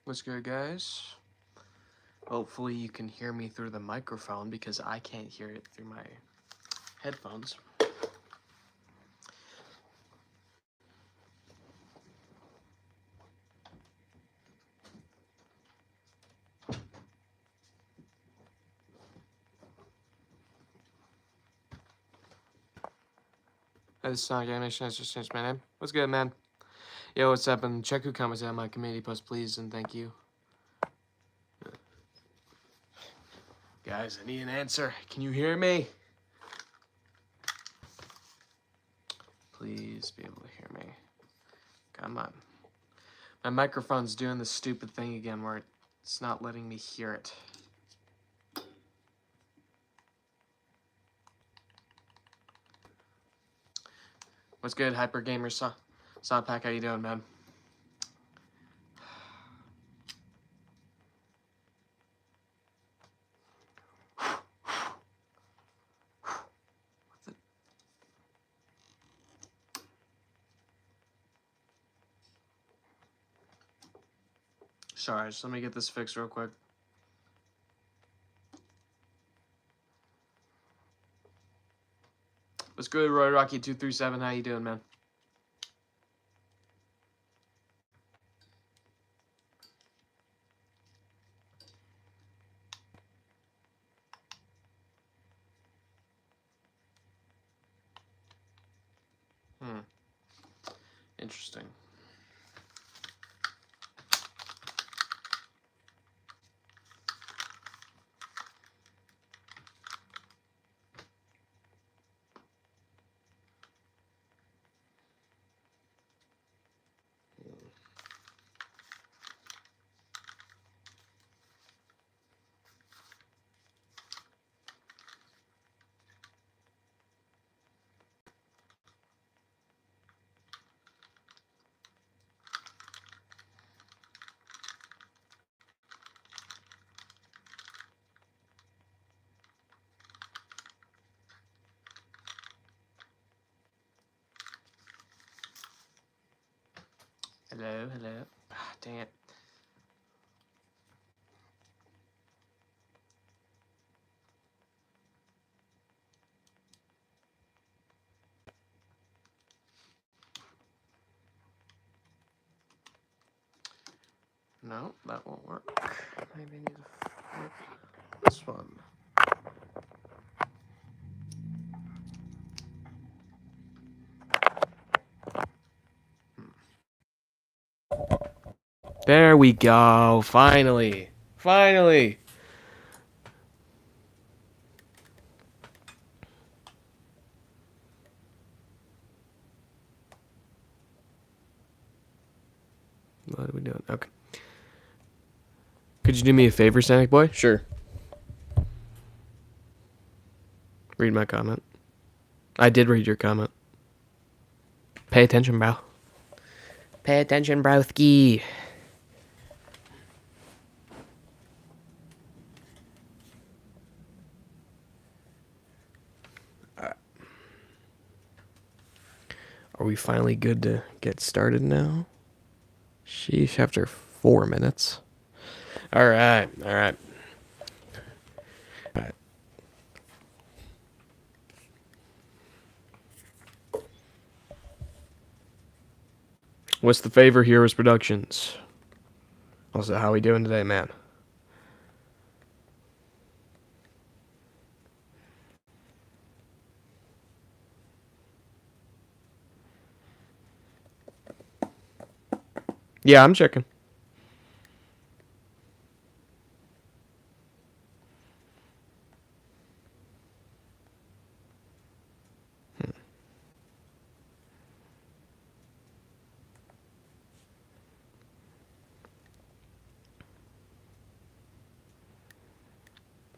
What's good, guys? Hopefully you can hear me through the microphone because I can't hear it through my headphones. Hey, this is Sonic Animation. I just changed my name. What's good, man? Yo, what's up? And check who commented on my community post, please, and thank you. Guys, I need an answer. Can you hear me? Please be able to hear me. Come on. My microphone's doing this stupid thing again where it's not letting me hear it. What's good, Hyper Gamer Sawpack? How you doing, man? Sorry, just let me get this fixed real quick. What's good, Roy Rocky 237? How you doing, man? Interesting. Hello, hello. Ah, dang it. No, that won't work. Maybe I need to flip this one. There we go. Finally. Finally. What are we doing? Okay. Could you do me a favor, SanicBoi? Sure. Read my comment. I did read your comment. Pay attention, bro. Pay attention, broski. Are we finally good to get started now? Sheesh, after 4 minutes. Alright, alright. Alright. What's the favor, Heroes Productions? Also, how we doing today, man? Yeah, I'm checking.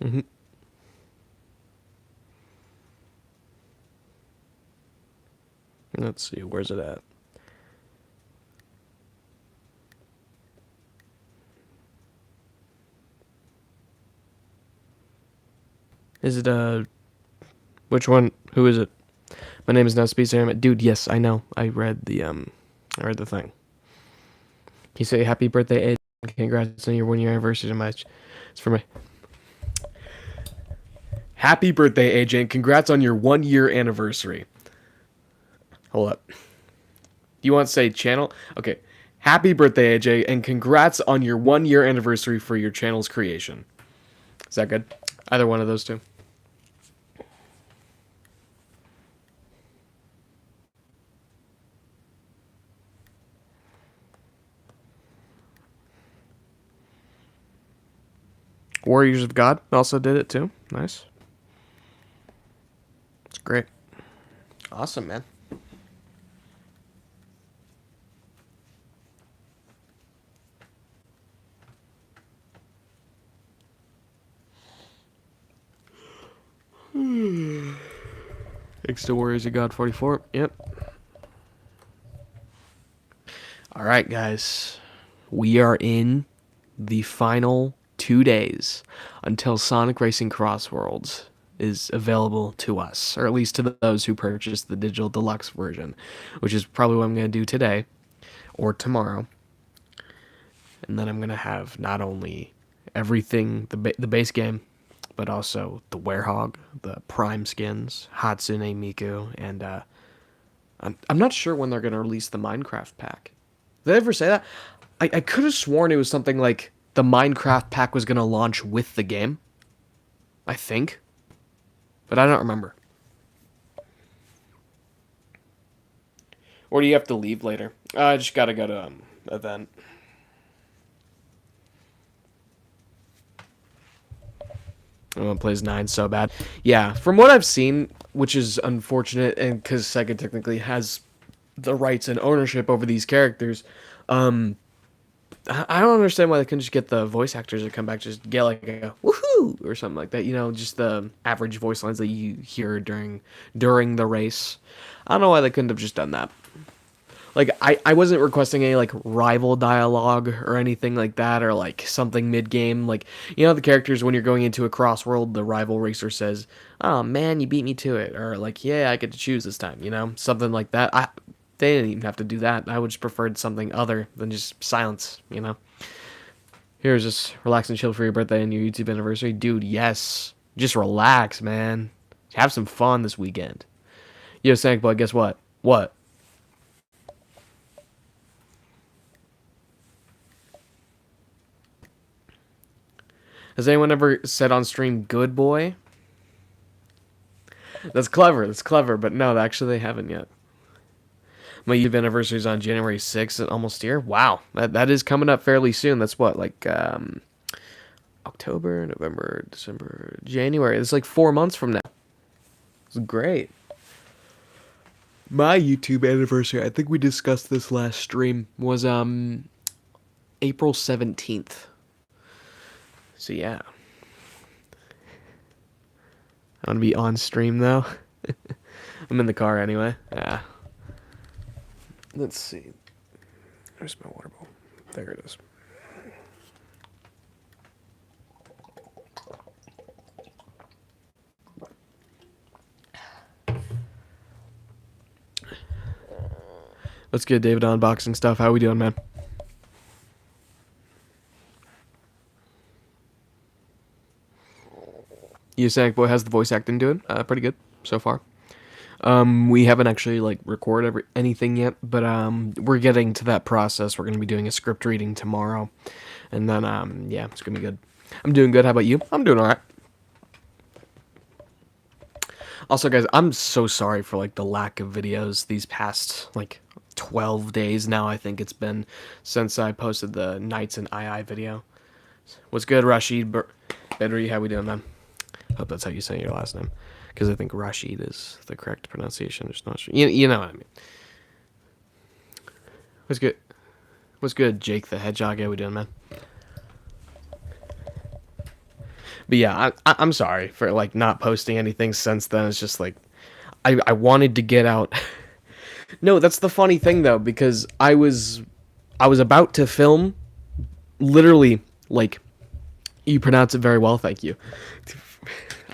Mm-hmm. Let's see, where's it at? Is it, which one? Who is it? My name is now Speed Ceramic. Dude, yes, I know. I read the thing. Can you say happy birthday, Ed? Congrats on your 1 year anniversary match. It's for me. Happy birthday, AJ, and congrats on your 1 year anniversary. Hold up. You want to say channel? Okay. Happy birthday, AJ, and congrats on your 1 year anniversary for your channel's creation. Is that good? Either one of those two. Warriors of God also did it too. Nice. It's great. Awesome, man. Thanks to Warriors of God 44. Yep. All right, guys. We are in the final 2 days until Sonic Racing Cross Worlds is available to us, or at least to those who purchase the digital deluxe version, which is probably what I'm going to do today or tomorrow. And then I'm going to have not only everything, the base game, but also the Werehog, the Prime skins, Hatsune Miku, and I'm not sure when they're going to release the Minecraft pack. Did they ever say that? I could have sworn it was something like the Minecraft pack was going to launch with the game. I think. But I don't remember. Or do you have to leave later? I just got to go to event. Oh, it plays 9 so bad. Yeah, from what I've seen, which is unfortunate, and because Sega technically has the rights and ownership over these characters, I don't understand why they couldn't just get the voice actors to come back, just get like a woohoo or something like that. You know, just the average voice lines that you hear during the race. I don't know why they couldn't have just done that. Like, I wasn't requesting any, like, rival dialogue or anything like that, or, like, something mid-game. Like, you know the characters, when you're going into a cross-world, the rival racer says, oh, man, you beat me to it. Or, like, yeah, I get to choose this time, you know? Something like that. They didn't even have to do that. I would just preferred something other than just silence, you know? Here's just relax and chill for your birthday and your YouTube anniversary. Dude, yes. Just relax, man. Have some fun this weekend. Yo, SanicBoi, guess what? What? Has anyone ever said on stream, good boy? That's clever, but no, actually they haven't yet. My YouTube anniversary is on January 6th, almost here. Wow, that is coming up fairly soon. That's what, like, October, November, December, January. It's like 4 months from now. It's great. My YouTube anniversary, I think we discussed this last stream, was April 17th. So yeah. I want to be on stream though. I'm in the car anyway. Yeah. Let's see. Where's my water bowl? There it is. Let's get David unboxing stuff. How we doing, man? You SanicBoi, how's the voice acting doing? Pretty good so far. We haven't actually like recorded anything yet, but we're getting to that process. We're gonna be doing a script reading tomorrow, and then yeah, it's gonna be good. I'm doing good. How about you? I'm doing all right. Also, guys, I'm so sorry for like the lack of videos these past like 12 days now. I think it's been since I posted the Knights and II video. What's good, Rashid? Bedri, how we doing, man? Hope that's how you say your last name, because I think Rashid is the correct pronunciation. Just not sure. You know what I mean. What's good? What's good, Jake the Hedgehog? How we doing, man? But yeah, I'm sorry for like not posting anything since then. It's just like I wanted to get out. No, that's the funny thing though, because I was about to film, literally, like, you pronounce it very well, thank you.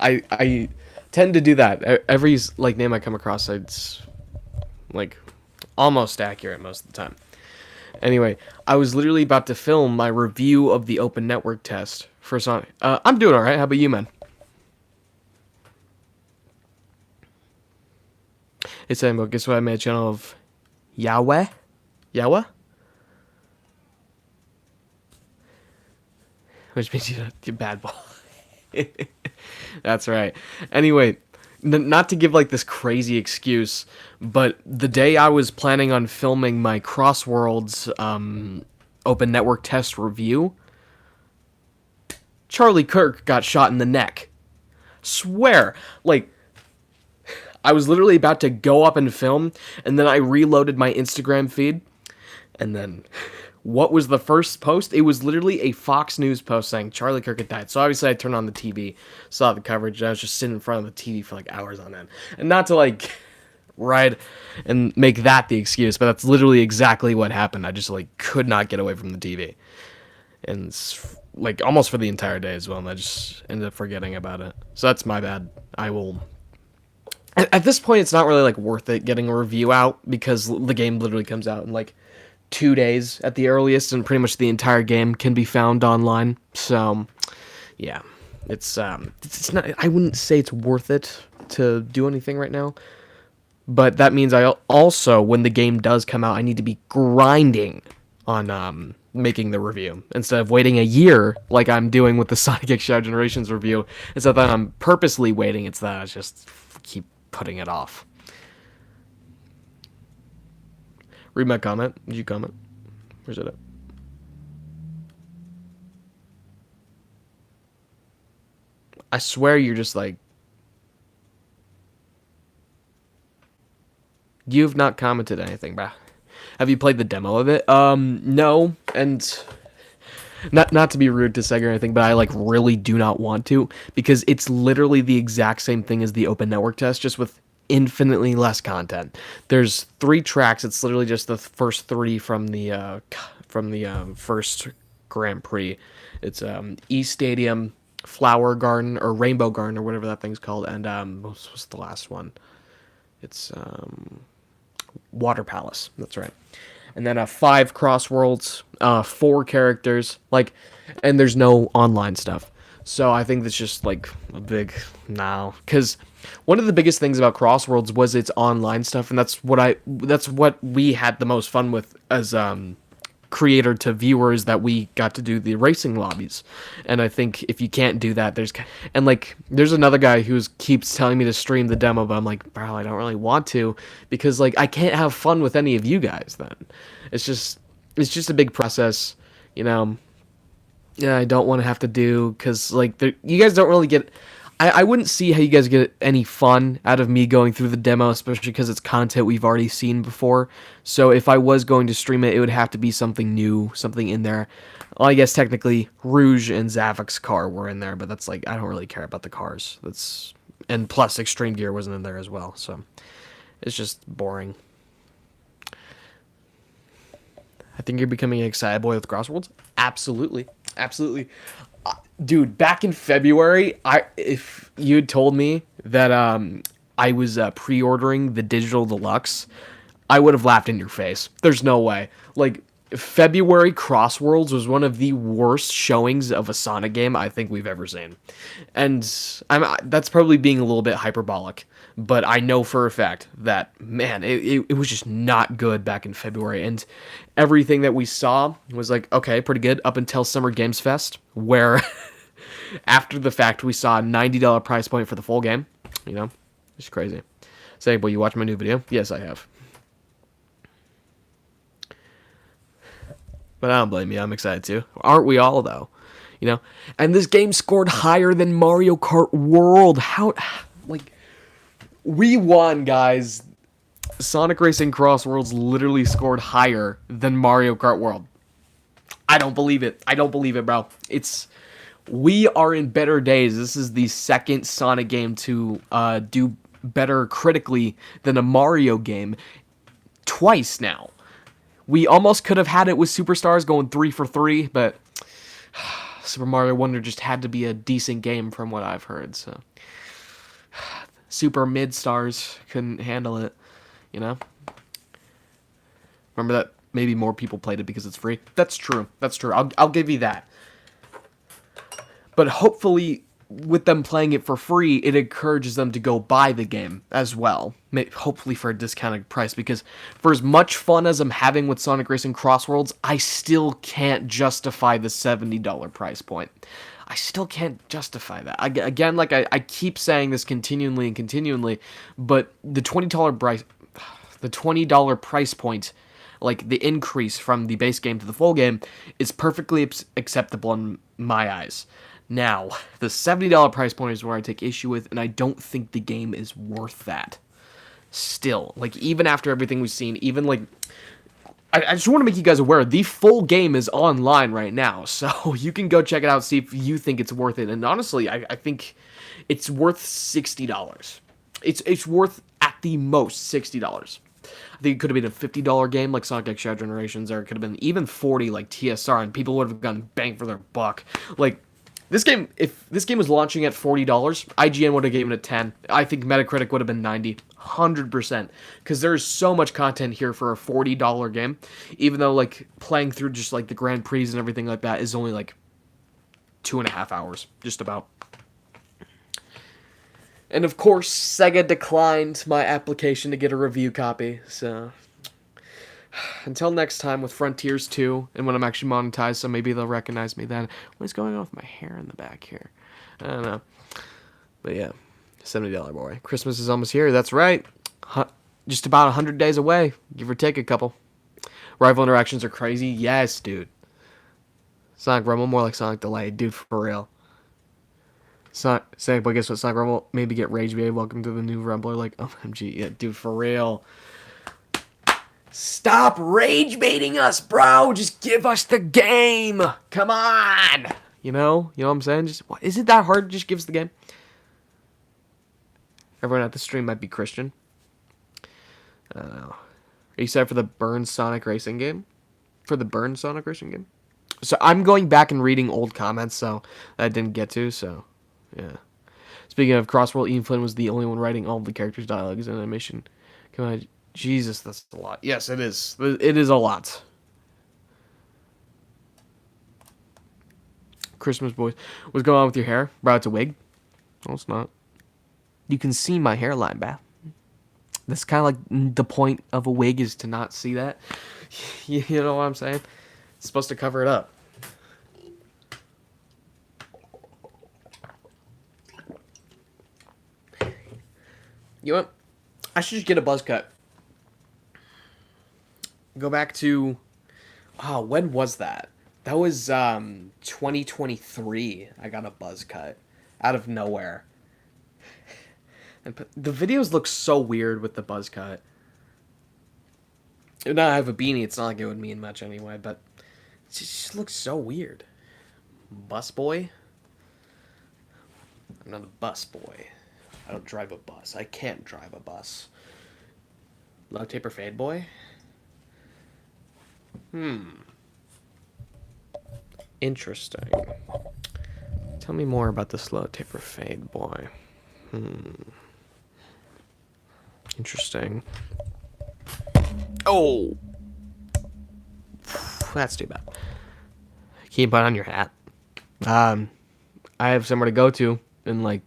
I tend to do that. Every like name I come across, it's like almost accurate most of the time. Anyway, I was literally about to film my review of the open network test for Sonic. I'm doing alright. How about you, man? It's SanicBoi. Guess what? I made a channel of Yahweh? Yahweh? Which means you bad ball. That's right. Anyway, not to give like this crazy excuse, but the day I was planning on filming my Crossworlds open network test review, Charlie Kirk got shot in the neck. Swear, like I was literally about to go up and film, and then I reloaded my Instagram feed, and then what was the first post? It was literally a Fox News post saying Charlie Kirk had died. So obviously I turned on the TV, saw the coverage, and I was just sitting in front of the TV for like hours on end. And not to like ride and make that the excuse, but that's literally exactly what happened. I just like could not get away from the TV. And like almost for the entire day as well, and I just ended up forgetting about it. So that's my bad. I will at this point it's not really like worth it getting a review out because the game literally comes out in like 2 days at the earliest, and pretty much the entire game can be found online. So yeah, it's not, I wouldn't say it's worth it to do anything right now, but that means I also, when the game does come out, I need to be grinding on making the review instead of waiting a year like I'm doing with the Sonic X Shadow Generations review. Instead of that I'm purposely waiting, it's that I just keep putting it off. Read my comment. Did you comment? Where's it at? I swear you're just like... You've not commented anything, bruh. Have you played the demo of it? No. And not to be rude to Sega or anything, but I like really do not want to, because it's literally the exact same thing as the open network test, just with infinitely less content. There's 3 tracks. It's literally just the first 3 from the first Grand Prix. It's East Stadium, Flower Garden, or Rainbow Garden, or whatever that thing's called, and what's the last one? It's Water Palace. That's right. And then 5 Crossworlds, 4 characters, like, and there's no online stuff. So I think that's just like a big no, because one of the biggest things about Crossworlds was its online stuff, and that's what we had the most fun with as creator to viewers, that we got to do the racing lobbies. And I think if you can't do that, there's another guy who keeps telling me to stream the demo, but I'm like, bro, I don't really want to, because like I can't have fun with any of you guys then. It's just a big process, you know. Yeah, I don't want to have to do, because like you guys don't really get... I wouldn't see how you guys get any fun out of me going through the demo, especially because it's content we've already seen before. So if I was going to stream it, it would have to be something new, something in there. Well, I guess technically Rouge and Zavok's car were in there, but that's like, I don't really care about the cars. And plus Extreme Gear wasn't in there as well, so it's just boring. I think you're becoming an excited boy with Crossworlds. Absolutely. Absolutely. Dude, back in February, if you had told me that I was pre-ordering the digital deluxe, I would have laughed in your face. There's no way. Like, February Crossworlds was one of the worst showings of a Sonic game I think we've ever seen. And that's probably being a little bit hyperbolic, but I know for a fact that, man, it was just not good back in February. And everything that we saw was like, okay, pretty good, up until Summer Games Fest, where after the fact we saw a $90 price point for the full game. You know, it's crazy. SanicBoi, you watch my new video? Yes, I have. But I don't blame you. I'm excited too. Aren't we all, though? You know? And this game scored higher than Mario Kart World. How... Like... We won, guys. Sonic Racing Crossworlds literally scored higher than Mario Kart World. I don't believe it. I don't believe it, bro. We are in better days. This is the second Sonic game to do better critically than a Mario game twice now. We almost could have had it with Superstars going 3 for 3, but Super Mario Wonder just had to be a decent game from what I've heard, so... Super Mid Stars couldn't handle it, you know? Remember maybe more people played it because it's free. That's true. That's true. I'll give you that. But hopefully, with them playing it for free, it encourages them to go buy the game as well. Hopefully for a discounted price, because for as much fun as I'm having with Sonic Racing Crossworlds, I still can't justify the $70 price point. I still can't justify that. Again, like I keep saying this continually, but the $20 price point, like the increase from the base game to the full game, is perfectly acceptable in my eyes. Now, the $70 price point is where I take issue with, and I don't think the game is worth that. Still, like, even after everything we've seen, even, like, I just want to make you guys aware, the full game is online right now, so you can go check it out, see if you think it's worth it, and honestly, I think it's worth $60. It's worth, at the most, $60. I think it could have been a $50 game like Sonic X Shadow Generations, or it could have been even $40 like TSR, and people would have gotten bang for their buck. Like, this game, if this game was launching at $40, IGN would have given it 10. I think Metacritic would have been 90, 100%. Because there's so much content here for a $40 game. Even though, like, playing through just, like, the Grand Prix and everything like that is only, like, 2.5 hours. Just about. And, of course, Sega declined my application to get a review copy. So, until next time with Frontiers 2, and when I'm actually monetized, so maybe they'll recognize me then. What is going on with my hair in the back here? I don't know. But yeah, $70 boy. Christmas is almost here, that's right. Just about 100 days away, give or take a couple. Rival interactions are crazy, yes, dude. Sonic Rumble, more like Sonic Delay, dude, for real. SanicBoi, guess what, Sonic Rumble, maybe get Rage Bait, welcome to the new Rumbler, like, OMG, yeah, dude, for real. Stop rage baiting us, bro. Just give us the game. Come on. You know what I'm saying? Just, is it that hard to just give us the game? Everyone at the stream might be Christian. I don't know. Are you excited for the Burn Sonic Racing game? For the Burn Sonic Racing game? So I'm going back and reading old comments, so that I didn't get to, so yeah. Speaking of Crossworld, Ian Flynn was the only one writing all of the characters' dialogues and animation. Come on. Jesus, that's a lot. Yes, it is. It is a lot. Christmas boys. What's going on with your hair? Bro, it's a wig. No, it's not. You can see my hairline, Beth. That's kind of like the point of a wig, is to not see that. You know what I'm saying? It's supposed to cover it up. You know what? I should just get a buzz cut. Go back to, when was that? That was 2023. I got a buzz cut out of nowhere. And the videos look so weird with the buzz cut. Now I have a beanie, it's not like it would mean much anyway, but it just looks so weird. Bus boy? I'm not a bus boy. I don't drive a bus. I can't drive a bus. Love taper fade boy? Interesting. Tell me more about the slow taper fade boy. Interesting. Oh! That's too bad. Can you put on your hat? I have somewhere to go to in like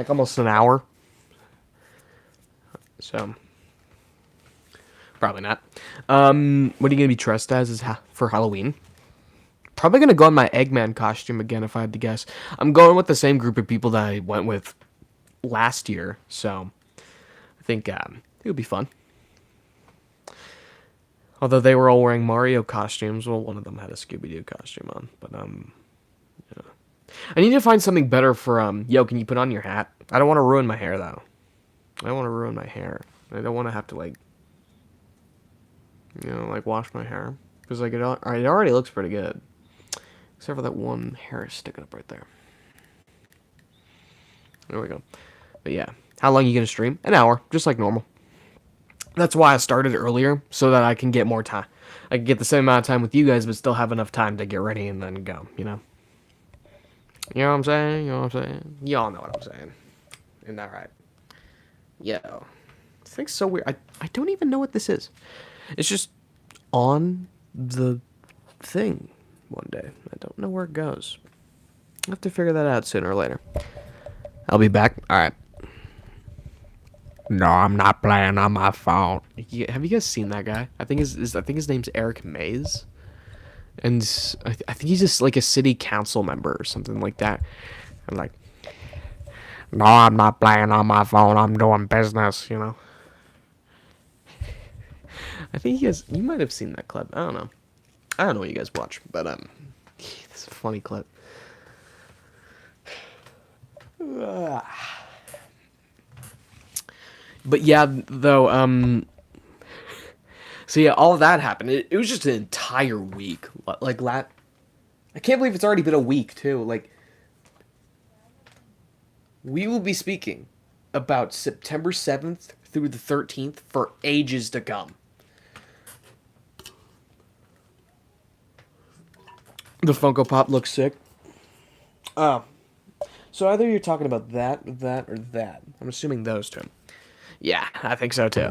almost an hour. So probably not. What are you gonna be dressed as for Halloween? Probably gonna go in my Eggman costume again if I had to guess. I'm going with the same group of people that I went with last year, so I think it would be fun. Although they were all wearing Mario costumes, well, one of them had a Scooby-Doo costume on, but yeah. I need to find something better for yo, can you put on your hat? I don't want to ruin my hair though. I don't want to ruin my hair. I don't want to have to like wash my hair, because like it already looks pretty good, except for that one hair sticking up right there. There we go. But yeah, how long are you gonna stream? An hour, just like normal. That's why I started earlier, so that I can get more time. I can get the same amount of time with you guys, but still have enough time to get ready and then go. You know what I'm saying? You know what I'm saying? Y'all know what I'm saying. Isn't that right? Yo, this thing's so weird. I don't even know what this is. It's just on the thing one day. I don't know where it goes. I'll have to figure that out sooner or later. I'll be back. All right. No, I'm not playing on my phone. Yeah, have you guys seen that guy? I think his name's Eric Mays, and I think he's just like a city council member or something like that. I'm like, no, I'm not playing on my phone. I'm doing business. You know. I think you might have seen that clip. I don't know. I don't know what you guys watch, but this is a funny clip. But yeah, though, so yeah, all of that happened. It was just an entire week. Like, I can't believe it's already been a week, too. Like, we will be speaking about September 7th through the 13th for ages to come. The Funko Pop looks sick. So either you're talking about that, or that. I'm assuming those two. Yeah, I think so too.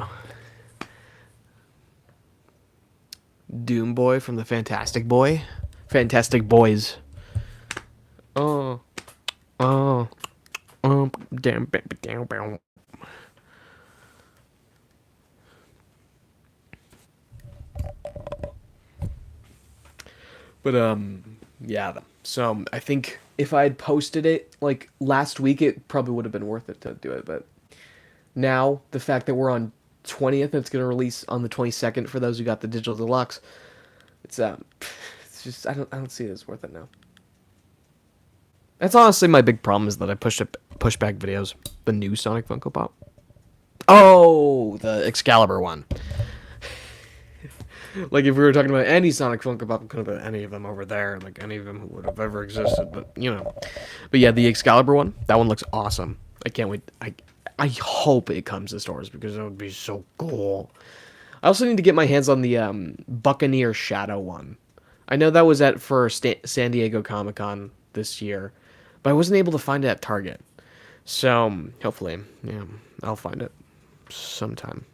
Doom Boy from the Fantastic Boy. Fantastic Boys. Oh. Damn. But, yeah. So, I think if I had posted it, like, last week, it probably would have been worth it to do it, but now, the fact that we're on 20th and it's going to release on the 22nd for those who got the digital deluxe, it's just, I don't see it as worth it now. That's honestly my big problem, is that I push back videos. The new Sonic Funko Pop. Oh, the Excalibur one. Like, if we were talking about any Sonic Funko Pop, it could have been any of them over there, like any of them who would have ever existed, but, you know. But yeah, the Excalibur one, that one looks awesome. I can't wait. I hope it comes to stores, because that would be so cool. I also need to get my hands on the Buccaneer Shadow one. I know that was for San Diego Comic-Con this year, but I wasn't able to find it at Target. So, hopefully, yeah, I'll find it sometime.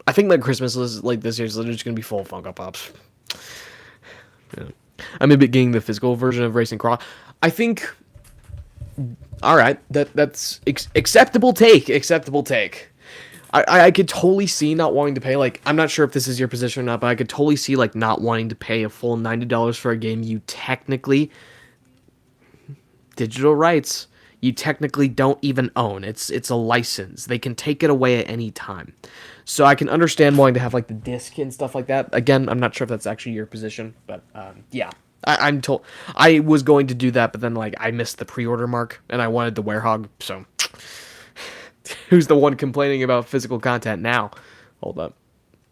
I think my Christmas list, like, this year is literally just going to be full of Funko Pops. Yeah. I'm a bit getting the physical version of Racing Crawl. I think... Alright, that's acceptable take. I could totally see not wanting to pay, like, I'm not sure if this is your position or not, but I could totally see, like, not wanting to pay a full $90 for a game you technically... Digital rights, you technically don't even own. It's a license. They can take it away at any time. So I can understand wanting to have, like, the disc and stuff like that. Again, I'm not sure if that's actually your position, but, yeah. I'm told... I was going to do that, but then, like, I missed the pre-order mark, and I wanted the Werehog, so... Who's the one complaining about physical content now? Hold up.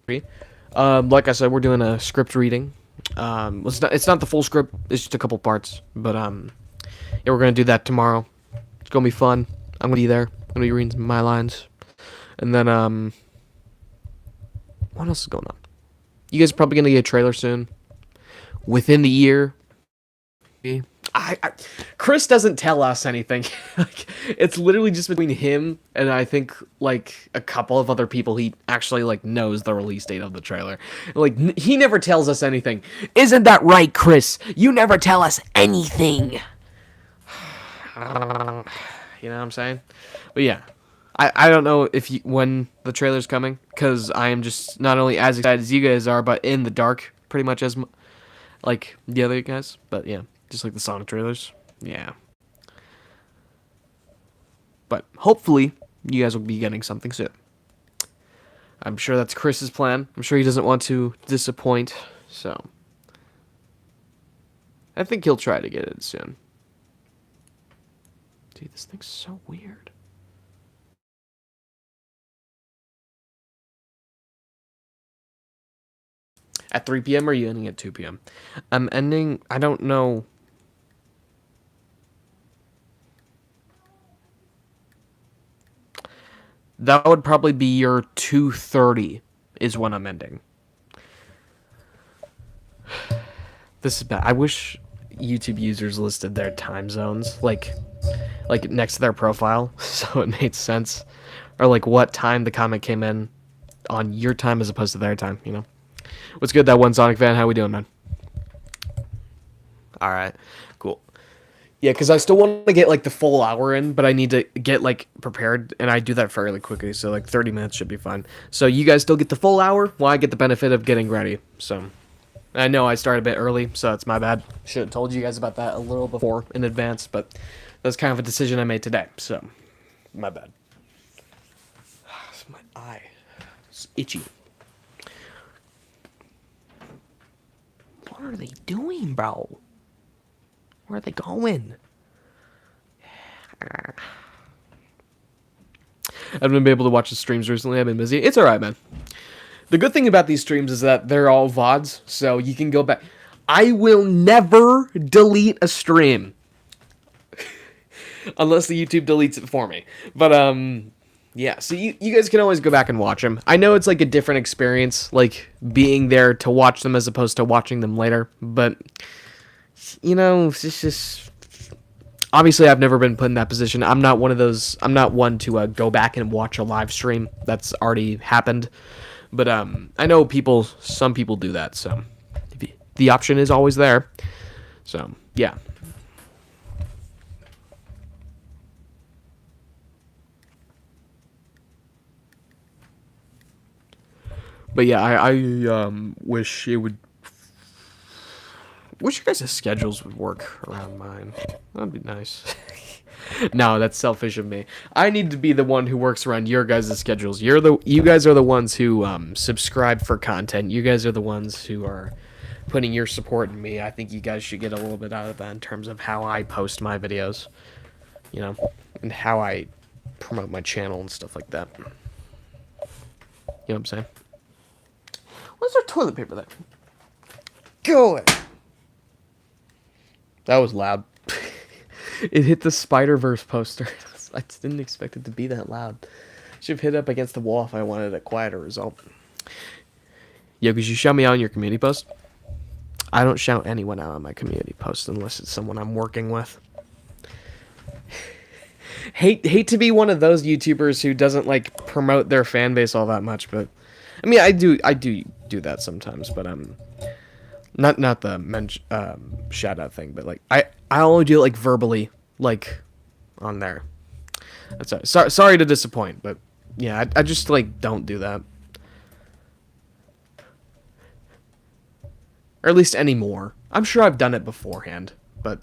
Like I said, we're doing a script reading. It's not the full script, it's just a couple parts, but, yeah, we're gonna do that tomorrow. It's gonna be fun. I'm gonna be there. I'm gonna be reading my lines. And then, what else is going on? You guys are probably gonna get a trailer soon. Within the year. Chris doesn't tell us anything. Like, it's literally just between him and I think, like, a couple of other people he actually, like, knows the release date of the trailer. Like, he never tells us anything. Isn't that right, Chris? You never tell us anything. You know what I'm saying? But yeah. I don't know when the trailer's coming, because I am just not only as excited as you guys are, but in the dark pretty much as, like, the other guys. But yeah, just like the Sonic trailers. Yeah. But hopefully, you guys will be getting something soon. I'm sure that's Chris's plan. I'm sure he doesn't want to disappoint, so I think he'll try to get it soon. Dude, this thing's so weird. At 3 p.m. or are you ending at 2 p.m.? I'm ending, I don't know. That would probably be your 2:30 is when I'm ending. This is bad. I wish YouTube users listed their time zones, like next to their profile, so it made sense. Or, like, what time the comment came in. on your time as opposed to their time, you know. What's good, that one Sonic fan? How we doing, man? All right, cool. Yeah, because I still want to get like the full hour in, but I need to get like prepared, and I do that fairly quickly. So like 30 minutes should be fine. So you guys still get the full hour, while I get the benefit of getting ready. So I know I started a bit early, so it's my bad. Should have told you guys about that a little before in advance, but that's kind of a decision I made today. So my bad. My eye, it's itchy. What are they doing, bro? Where are they going? I haven't been able to watch the streams recently. I've been busy. It's alright, man. The good thing about these streams is that they're all VODs, so you can go back. I will never delete a stream. Unless the YouTube deletes it for me. But, yeah, so you guys can always go back and watch them. I know it's like a different experience, like being there to watch them as opposed to watching them later, but, you know, it's just, obviously I've never been put in that position. I'm not one of those, I'm not one to go back and watch a live stream. That's already happened. But I know some people do that, so the option is always there. So, yeah. But yeah, I wish it would. Wish you guys' schedules would work around mine. That'd be nice. No, that's selfish of me. I need to be the one who works around your guys' schedules. You guys are the ones who subscribe for content. You guys are the ones who are putting your support in me. I think you guys should get a little bit out of that in terms of how I post my videos, you know, and how I promote my channel and stuff like that. You know what I'm saying? Where's our toilet paper there? Go away. That was loud. It hit the Spider-Verse poster. I didn't expect it to be that loud. Should have hit up against the wall if I wanted a quieter result. Yo, could you shout me out on your community post? I don't shout anyone out on my community post unless it's someone I'm working with. Hate to be one of those YouTubers who doesn't like promote their fan base all that much, but I mean I do that sometimes, but not the shout out thing, but like I only do it like verbally, like on there. That's sorry to disappoint, but yeah, I just like don't do that, or at least anymore. I'm sure I've done it beforehand, but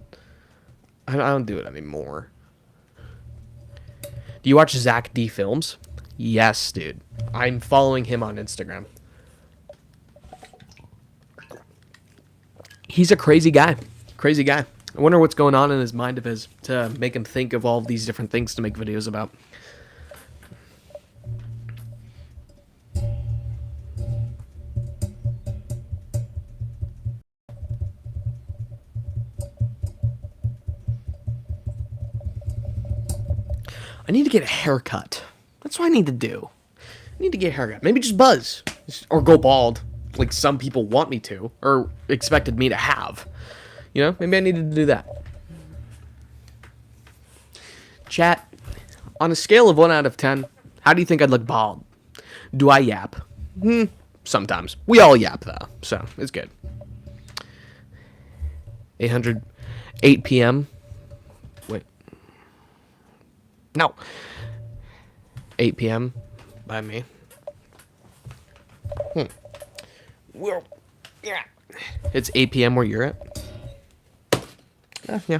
I don't do it anymore. Do you watch Zach D Films? Yes, dude. I'm following him on Instagram. He's a crazy guy. Crazy guy. I wonder what's going on in his mind of his to make him think of all of these different things to make videos about. I need to get a haircut. That's what I need to do. I need to get a haircut. Maybe just buzz. Or go bald. Like some people want me to. Or expected me to have. You know? Maybe I need to do that. Chat. On a scale of 1 out of 10, how do you think I'd look bald? Do I yap? Sometimes. We all yap, though. So, it's good. 8 p.m. Wait. No. 8 p.m. by me. Well, yeah. It's 8 p.m. where you're at? Yeah.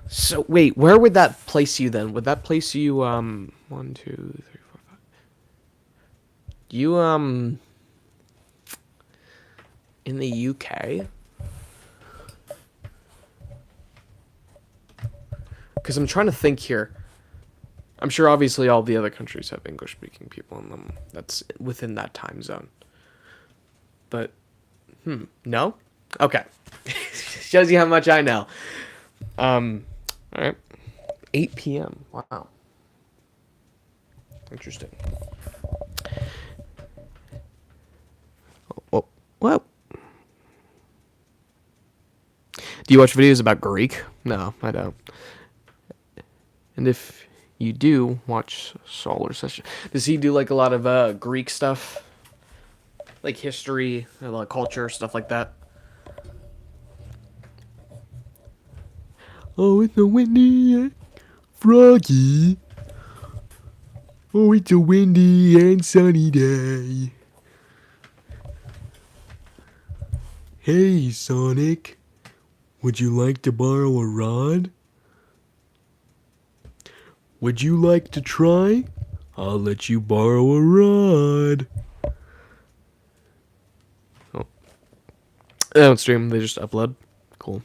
So, wait, where would that place you then? Would that place you, 1, 2, 3, 4, 5? You, in the UK? Because I'm trying to think here. I'm sure obviously all the other countries have English-speaking people in them. That's within that time zone. But, no? Okay. Shows you how much I know. Alright. 8 p.m. Wow. Interesting. Oh, whoa. Do you watch videos about Greek? No, I don't. And if You do watch Solar Session. Does he do like a lot of Greek stuff? Like history, a lot of culture, stuff like that? Oh, it's a windy and froggy. Oh, it's a windy and sunny day. Hey, Sonic. Would you like to borrow a rod? Would you like to try? I'll let you borrow a rod. Oh. They don't stream, they just upload. Cool.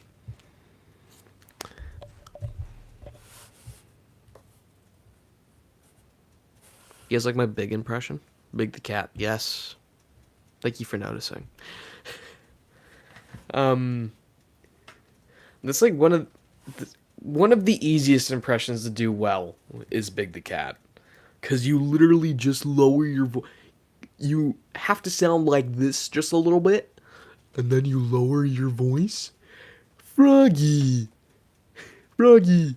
You guys like my Big impression? Big the cat, yes. Thank you for noticing. That's like one of the easiest impressions to do well is Big the cat, cause you literally just lower your voice. You have to sound like this just a little bit, and then you lower your voice. Froggy, Froggy,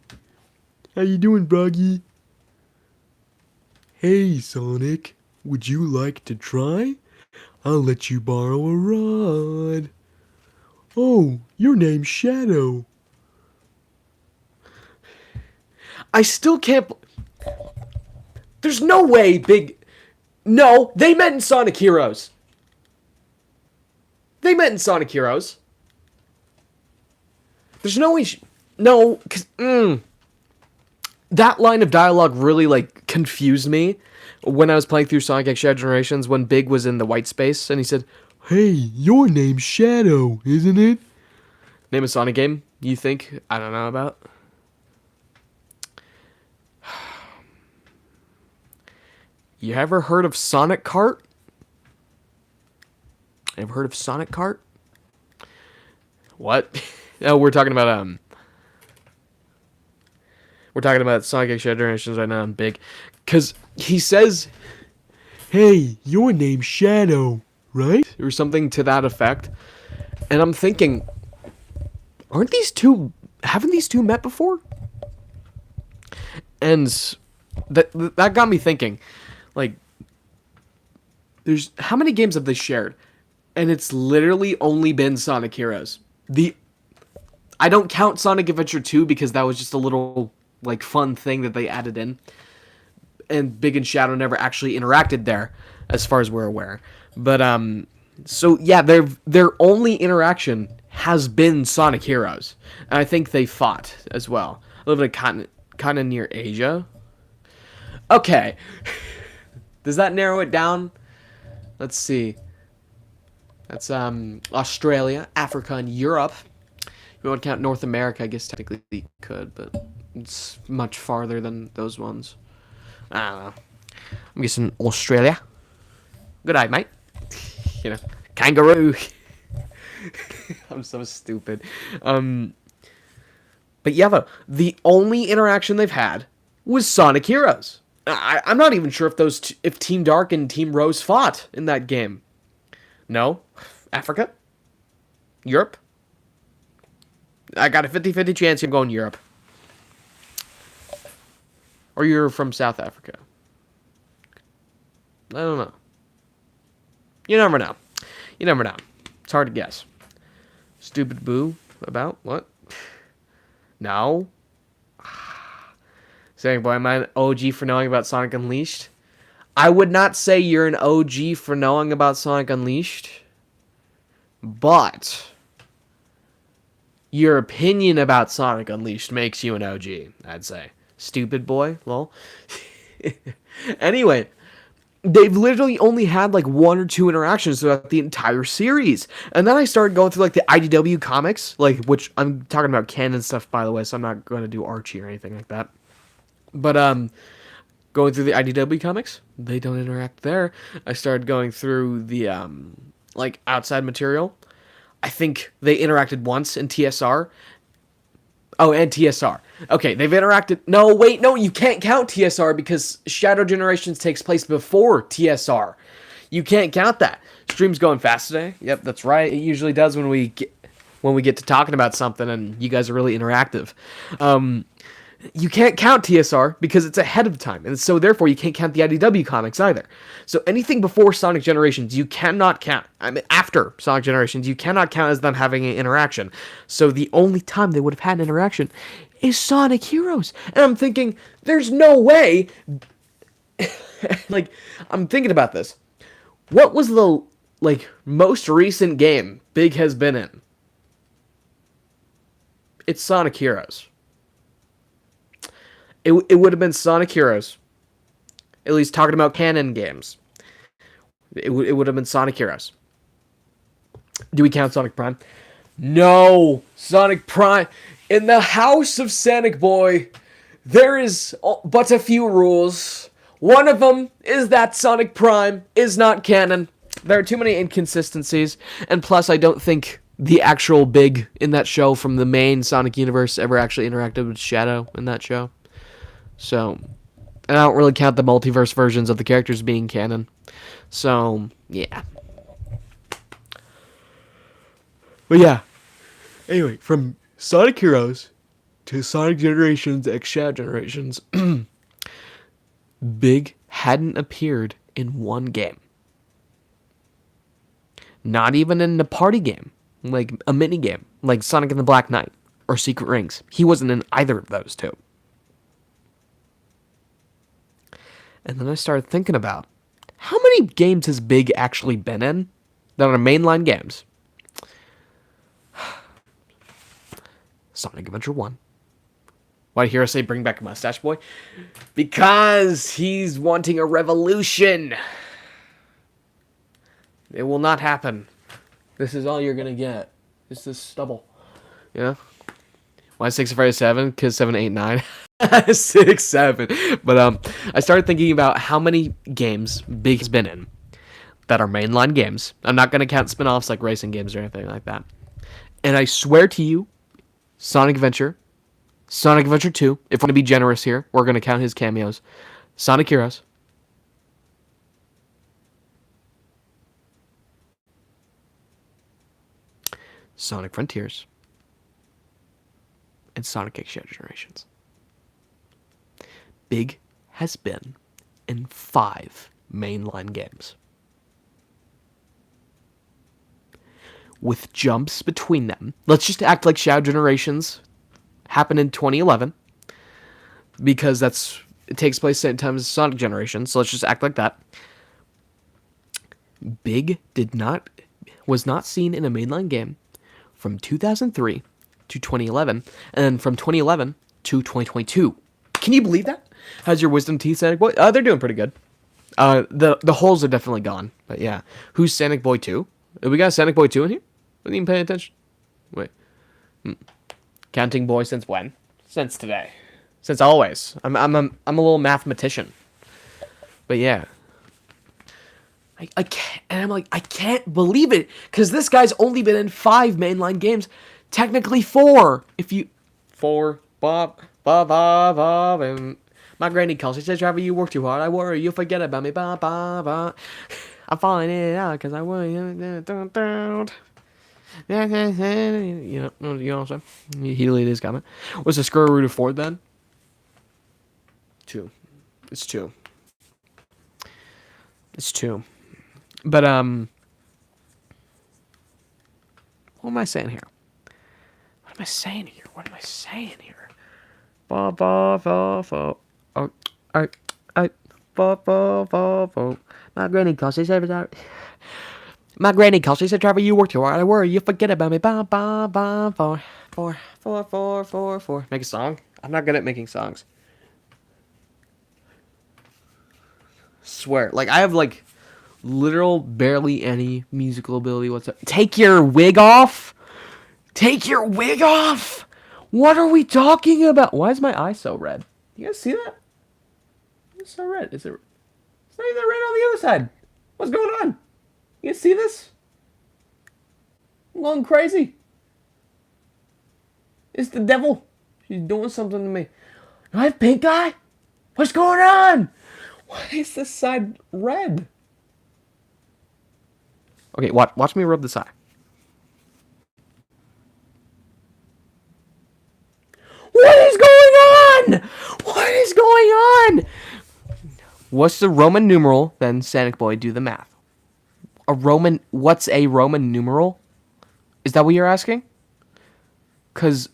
how you doing, Froggy? Hey, Sonic, would you like to try? I'll let you borrow a rod. Oh, your name's Shadow. I still can't. There's no way Big. No, they meant in Sonic Heroes. They meant in Sonic Heroes. There's no way. No, because. That line of dialogue really, like, confused me when I was playing through Sonic X Shadow Generations when Big was in the white space and he said, "Hey, your name's Shadow, isn't it?" Name a Sonic game you think I don't know about? You ever heard of Sonic Kart? Ever heard of Sonic Kart? What? Oh, we're talking about Sonic X Shadow Generations right now and Big. Cause he says, "Hey, your name's Shadow, right?" Or something to that effect. And I'm thinking, haven't these two met before? And that got me thinking, like, how many games have they shared? And it's literally only been Sonic Heroes. I don't count Sonic Adventure 2 because that was just a little, like, fun thing that they added in. And Big and Shadow never actually interacted there, as far as we're aware. But, so, yeah, their only interaction has been Sonic Heroes. And I think they fought as well. I live in a continent near Asia. Okay. Does that narrow it down? Let's see. That's Australia, Africa, and Europe. If you want to count North America, I guess technically you could, but it's much farther than those ones. I don't know. I'm guessing Australia. Good eye, mate. You know, kangaroo. I'm so stupid. But yeah, though, the only interaction they've had was Sonic Heroes. I'm not even sure if Team Dark and Team Rose fought in that game. No? Africa? Europe? I got a 50-50 chance you're going Europe. Or you're from South Africa. I don't know. You never know. You never know. It's hard to guess. Stupid boo about what? No. SanicBoi, am I an OG for knowing about Sonic Unleashed? I would not say you're an OG for knowing about Sonic Unleashed. But your opinion about Sonic Unleashed makes you an OG, I'd say. Stupid boy, lol. Anyway, they've literally only had like 1 or 2 interactions throughout the entire series. And then I started going through like the IDW comics, like, which I'm talking about canon stuff, by the way, so I'm not going to do Archie or anything like that. But going through the IDW comics, they don't interact there. I started going through the like outside material. I think they interacted once in TSR. Oh, and TSR. Okay, they've interacted. No, wait, no, you can't count TSR because Shadow Generations takes place before TSR. You can't count that. Stream's going fast today. Yep, that's right. It usually does when we get to talking about something and you guys are really interactive. You can't count TSR because it's ahead of time, and so therefore you can't count the IDW comics either. So anything before Sonic Generations, you cannot count. I mean, after Sonic Generations, you cannot count as them having an interaction. So the only time they would have had an interaction is Sonic Heroes. And I'm thinking, there's no way. Like, I'm thinking about this. What was the, like, most recent game Big has been in? It's Sonic Heroes. It would have been Sonic Heroes. At least talking about canon games. It would have been Sonic Heroes. Do we count Sonic Prime? No! Sonic Prime. In the house of SanicBoi, there is but a few rules. One of them is that Sonic Prime is not canon. There are too many inconsistencies. And plus, I don't think the actual Big in that show from the main Sonic universe ever actually interacted with Shadow in that show. So, and I don't really count the multiverse versions of the characters being canon. So, yeah. But yeah. Anyway, from Sonic Heroes to Sonic Generations X Shadow Generations, Big hadn't appeared in one game. Not even in a party game, like a mini game, like Sonic and the Black Knight or Secret Rings. He wasn't in either of those two. And then I started thinking about, how many games has Big actually been in that are mainline games? Sonic Adventure 1. Why did Hero say bring back Mustache Boy? Because he's wanting a revolution. It will not happen. This is all you're going to get. It's this stubble. Yeah? Why 6 Friday 7? Because 7, 8, 9. 6, 7. But I started thinking about how many games Big has been in that are mainline games. I'm not going to count spin-offs like racing games or anything like that. And I swear to you, Sonic Adventure 2, if we're going to be generous here, we're going to count his cameos. Sonic Heroes. Sonic Frontiers. And Sonic X Shadow Generations. Big has been in 5 mainline games, with jumps between them. Let's just act like Shadow Generations happened in 2011, because it takes place at the same time as Sonic Generations, so let's just act like that. Big was not seen in a mainline game from 2003 to 2011, and then from 2011 to 2022. Can you believe that? How's your wisdom teeth, SanicBoi? They're doing pretty good. The holes are definitely gone, but yeah. Who's SanicBoi 2? We got SanicBoi 2 in here? I didn't even pay attention. Wait. Counting boy since when? Since today. Since always. I'm a little mathematician. But yeah. I can't, and I'm like, I can't believe it, because this guy's only been in 5 mainline games. Technically 4. If you 4 Bob, and my granny calls. She says, "Trevor, you work too hard. I worry you'll forget about me. Ba ba ba. I'm falling in and out because I worry." You know what I'm saying? He deleted his comment. What's the square root of 4 then? 2. It's 2. It's 2. But what am I saying here? What am I saying here? Ba ba ba ba. Oh, my granny calls. She said, "Trevor, you work too hard. I worry you forget about me." Ba ba ba ba. 4 4 4 4 4. Make a song. I'm not good at making songs. Swear, like I have like literal barely any musical ability whatsoever. Take your wig off. Take your wig off. What are we talking about? Why is my eye so red? You guys see that? It's so red. It's not even that red on the other side. What's going on? You guys see this? I'm going crazy. It's the devil. She's doing something to me. Do I have pink eye? What's going on? Why is this side red? Okay, watch me rub this eye. What is going What's the Roman numeral? Then SanicBoi, do the math. What's a Roman numeral? Is that what you're asking? Because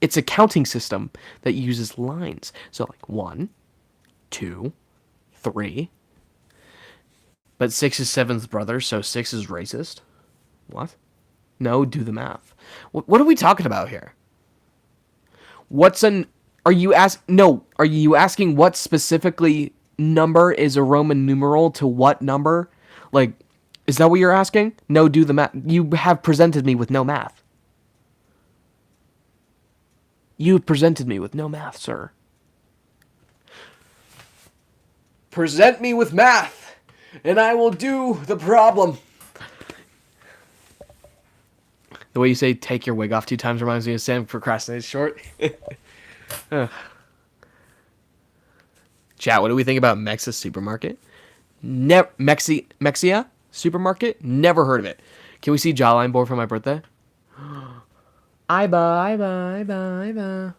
it's a counting system that uses lines. So like 1, 2, 3. But 6 is 7's brother, so 6 is racist. What? No, do the math. What are we talking about here? Are you asking what specifically number is a Roman numeral to what number? Like, is that what you're asking? No, do the math. You have presented me with no math. You presented me with no math, sir. Present me with math, and I will do the problem. The way you say "take your wig off" 2 times reminds me of Sam procrastinates short. Chat, what do we think about Mexia Supermarket? Mexia Supermarket? Never heard of it. Can we see Jawline Board for my birthday? Iba.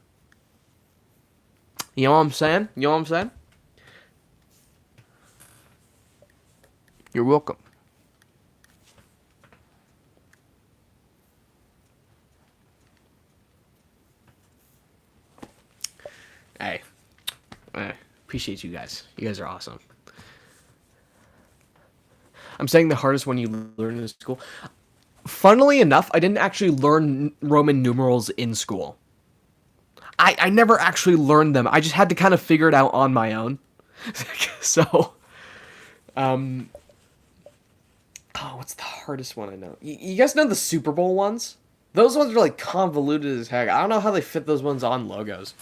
You know what I'm saying? You're welcome. Hey, I appreciate you guys. You guys are awesome. I'm saying the hardest one you learn in school. Funnily enough, I didn't actually learn Roman numerals in school. I never actually learned them. I just had to kind of figure it out on my own. So, what's the hardest one I know? You guys know the Super Bowl ones? Those ones are like convoluted as heck. I don't know how they fit those ones on logos.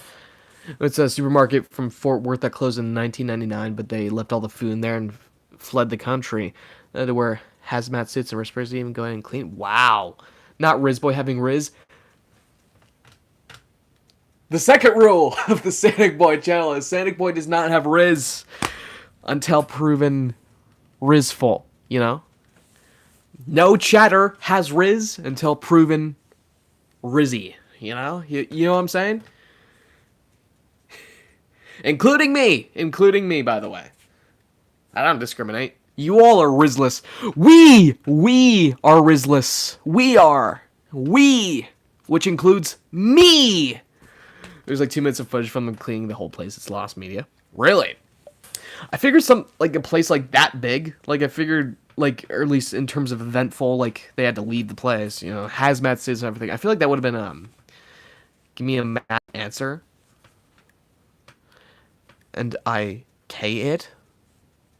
It's a supermarket from Fort Worth that closed in 1999, but they left all the food in there and fled the country. They had to wear hazmat suits and respirators to even go in and clean. Wow. Not RizBoi having Riz. The second rule of the SanicBoi channel is SanicBoi does not have Riz until proven Rizful, you know? No chatter has Riz until proven Rizzy, you know? You know what I'm saying? Including me, by the way. I don't discriminate. You all are Rizless. We are Rizless. We, which includes me. There's like 2 minutes of footage from them cleaning the whole place. It's lost media. Really? I figured a place like that big, like I figured, like, or at least in terms of eventful, like they had to leave the place, you know, hazmat suits and everything. I feel like that would have been, give me a math answer. And I K it.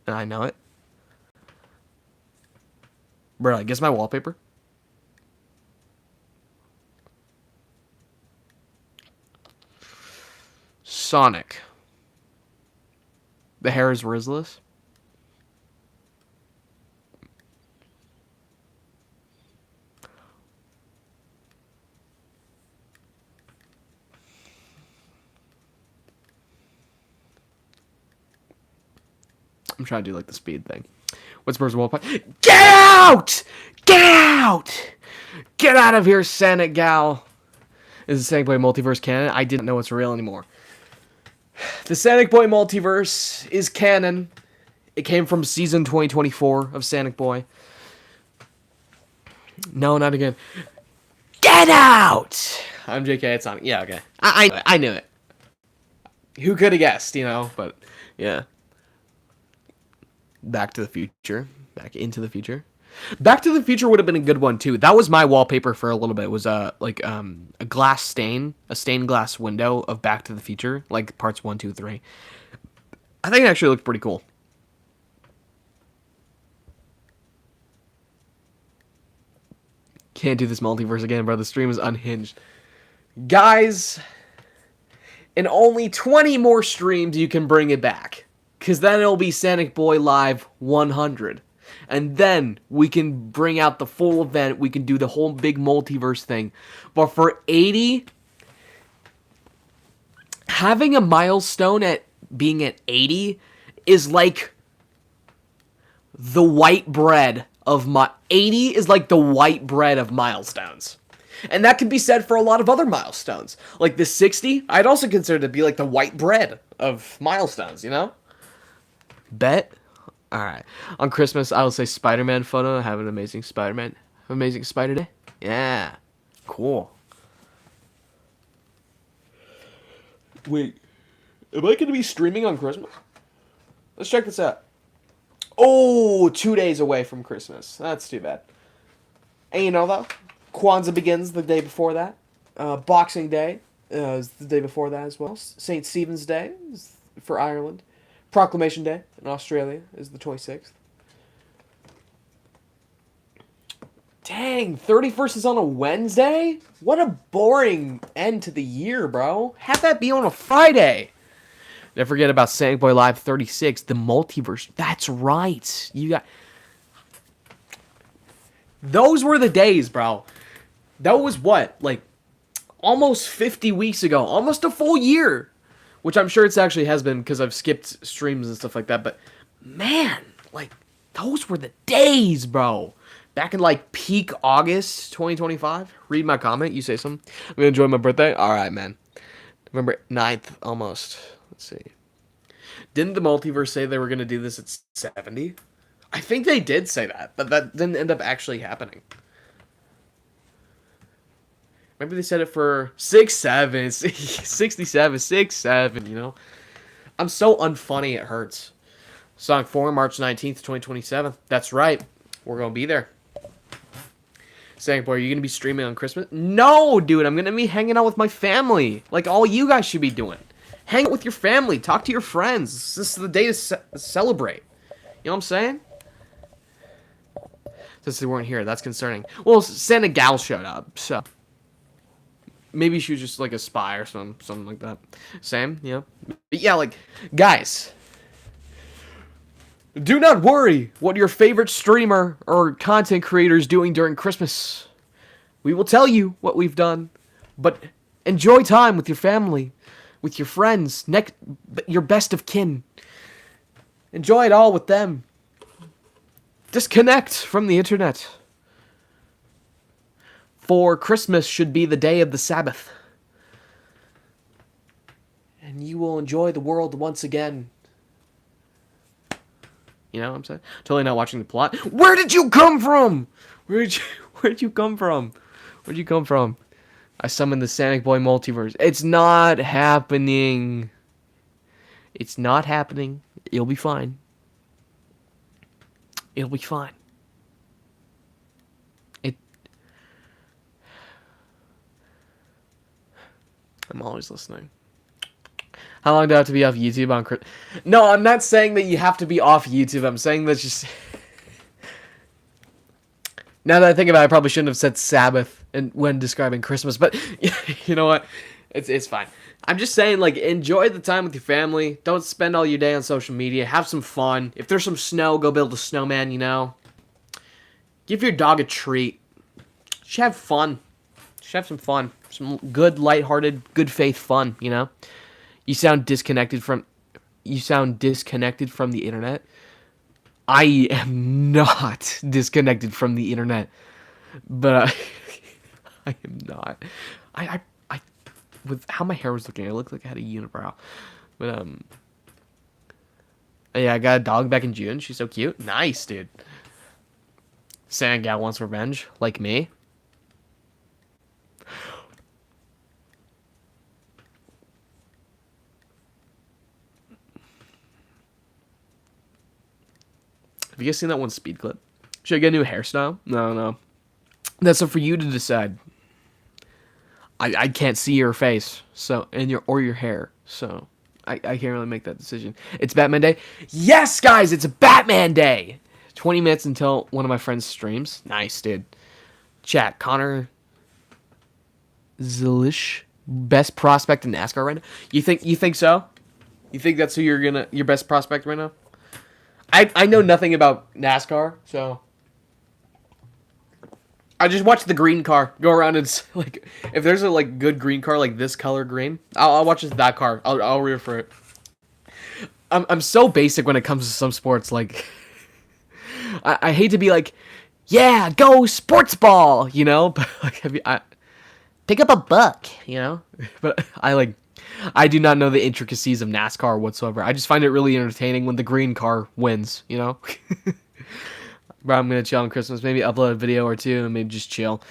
And I know it. Bro, guess my wallpaper. Sonic. The hair is Rizless. I'm trying to do like the speed thing. What's Bird's wallpaper? Get out! Get out! Get out of here, Sanic Gal. Is the SanicBoi multiverse canon? I didn't know it's real anymore. The SanicBoi multiverse is canon. It came from season 2024 of SanicBoi. No, not again. Get out! I'm JK, it's Sonic. Yeah, okay. I knew it. Who could have guessed, you know? But, yeah. Back to the Future. Back into the Future. Back to the Future would have been a good one, too. That was my wallpaper for a little bit. It was, a glass stain. A stained glass window of Back to the Future. Like, parts 1, 2, 3. I think it actually looked pretty cool. Can't do this multiverse again, bro. The stream is unhinged. Guys, in only 20 more streams, you can bring it back. Because then it'll be SanicBoi Live 100. And then we can bring out the full event. We can do the whole big multiverse thing. But for 80, having a milestone at being at 80 is like the white bread of 80 is like the white bread of milestones. And that could be said for a lot of other milestones. Like the 60, I'd also consider to be like the white bread of milestones, you know? Bet. All right. On Christmas, I will say Spider-Man photo. Have an amazing Spider-Man. Amazing Spider Day. Yeah. Cool. Wait. Am I going to be streaming on Christmas? Let's check this out. Oh, 2 days away from Christmas. That's too bad. And you know, though, Kwanzaa begins the day before that. Boxing Day is the day before that as well. St. Stephen's Day is for Ireland. Proclamation Day in Australia is the 26th. Dang, 31st is on a Wednesday? What a boring end to the year, bro. Have that be on a Friday. Never forget about SanicBoi Live 36, the multiverse. That's right. You got... Those were the days, bro. That was what? Like, almost 50 weeks ago. Almost a full year. Which I'm sure it's actually has been because I've skipped streams and stuff like that. But, man, like, those were the days, bro. Back in, like, peak August 2025. Read my comment. You say something. I'm going to enjoy my birthday. All right, man. November 9th, almost. Let's see. Didn't the multiverse say they were going to do this at 70? I think they did say that, but that didn't end up actually happening. Maybe they said it for 67, 67, 67, you know? I'm so unfunny, it hurts. Sonic 4, March 19th, 2027. That's right. We're going to be there. SanicBoi, are you going to be streaming on Christmas? No, dude. I'm going to be hanging out with my family. Like all you guys should be doing. Hang out with your family. Talk to your friends. This is the day to celebrate. You know what I'm saying? Since they weren't here, that's concerning. Well, Senegal showed up, so... Maybe she was just like a spy or something like that. Same, yeah. But yeah, like, guys... Do not worry what your favorite streamer or content creator is doing during Christmas. We will tell you what we've done. But enjoy time with your family, with your friends, your best of kin. Enjoy it all with them. Disconnect from the internet. For Christmas should be the day of the Sabbath. And you will enjoy the world once again. You know what I'm saying? Totally not watching the plot. Where did you come from? Where'd you come from? Where'd you come from? I summoned the SanicBoi multiverse. It's not happening. It's not happening. It'll be fine. It'll be fine. I'm always listening. How long do I have to be off YouTube on Christmas? No, I'm not saying that you have to be off YouTube. I'm saying that just... Now that I think about it, I probably shouldn't have said Sabbath when describing Christmas, but you know what? It's fine. I'm just saying, like, enjoy the time with your family. Don't spend all your day on social media. Have some fun. If there's some snow, go build a snowman, you know? Give your dog a treat. Just have fun. Just have some fun. Some good, lighthearted, good faith fun, you know? You sound disconnected from the internet. I am not disconnected from the internet. But I am not. I with how my hair was looking, I looked like I had a unibrow. But yeah, I got a dog back in June. She's so cute. Nice, dude. Santa Gal wants revenge, like me. Have you guys seen that one speed clip? Should I get a new hairstyle? No. That's up for you to decide. I can't see your face, so your hair, so I can't really make that decision. It's Batman Day. Yes, guys, it's Batman Day. 20 minutes until one of my friends streams. Nice, dude. Chat, Connor Zilish, best prospect in NASCAR right now. You think so? You think that's who your best prospect right now? I know nothing about NASCAR, so I just watch the green car go around and like if there's a like good green car like this color green, I'll watch that car. I'll root for it. I'm so basic when it comes to some sports. Like I hate to be like, yeah, go sports ball, you know, but like pick up a buck, you know, but I like I do not know the intricacies of NASCAR whatsoever. I just find it really entertaining when the green car wins, you know? Bro, I'm gonna chill on Christmas. Maybe upload a video or two and maybe just chill.